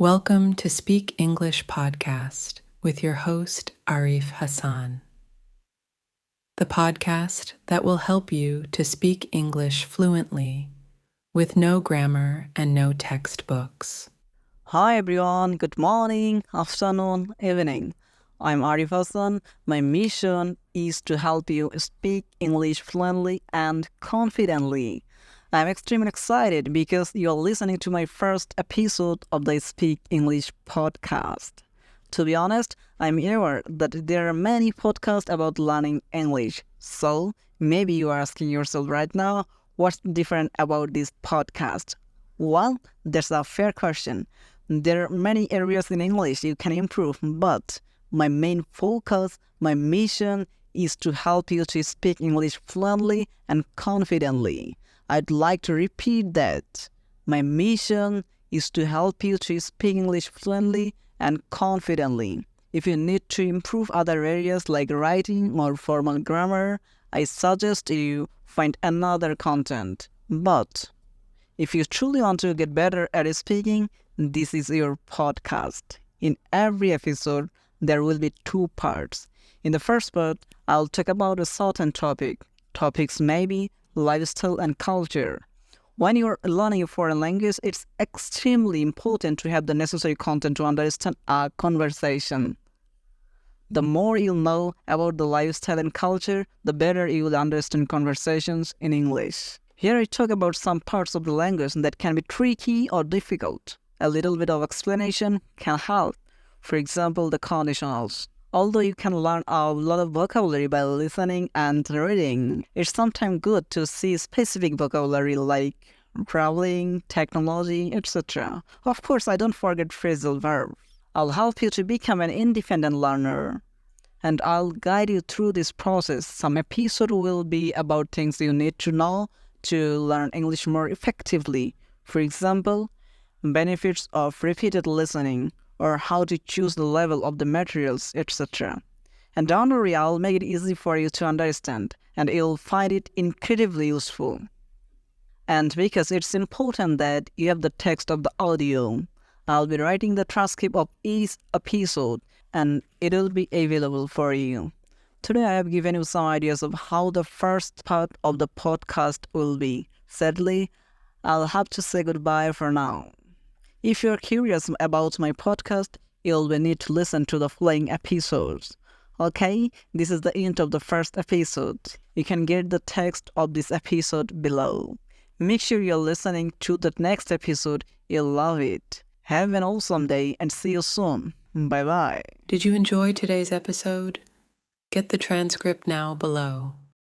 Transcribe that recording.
Welcome to Speak English podcast with your host, Arif Hassan, the podcast that will help you to speak English fluently with no grammar and no textbooks. Hi everyone, good morning, afternoon, evening. I'm Arif Hassan. My mission is to help you speak English fluently and confidently. I'm extremely excited because you're listening to my first episode of the Speak English podcast. To be honest, I'm aware that there are many podcasts about learning English. So maybe you are asking yourself right now, what's different about this podcast? Well, that's a fair question. There are many areas in English you can improve, but my main focus, my mission is to help you to speak English fluently and confidently. I'd like to repeat that. My mission is to help you to speak English fluently and confidently. If you need to improve other areas like writing or formal grammar, I suggest you find another content. But if you truly want to get better at speaking, this is your podcast. In every episode, there will be two parts. In the first part, I'll talk about a certain topic. Topics may be lifestyle and culture. When you're learning a foreign language, it's extremely important to have the necessary content to understand a conversation. The more you know about the lifestyle and culture, the better you will understand conversations in English. Here I talk about some parts of the language that can be tricky or difficult. A little bit of explanation can help. For example, the conditionals. Although you can learn a lot of vocabulary by listening and reading, it's sometimes good to see specific vocabulary like traveling, technology, etc. Of course, I don't forget phrasal verbs. I'll help you to become an independent learner. And I'll guide you through this process. Some episode will be about things you need to know to learn English more effectively. For example, benefits of repeated listening, or how to choose the level of the materials, etc. And don't worry, I'll make it easy for you to understand, and you'll find it incredibly useful. And because it's important that you have the text of the audio, I'll be writing the transcript of each episode, and it'll be available for you. Today I have given you some ideas of how the first part of the podcast will be. Sadly, I'll have to say goodbye for now. If you're curious about my podcast, you'll need to listen to the following episodes. Okay, this is the end of the first episode. You can get the text of this episode below. Make sure you're listening to the next episode. You'll love it. Have an awesome day and see you soon. Bye-bye. Did you enjoy today's episode? Get the transcript now below.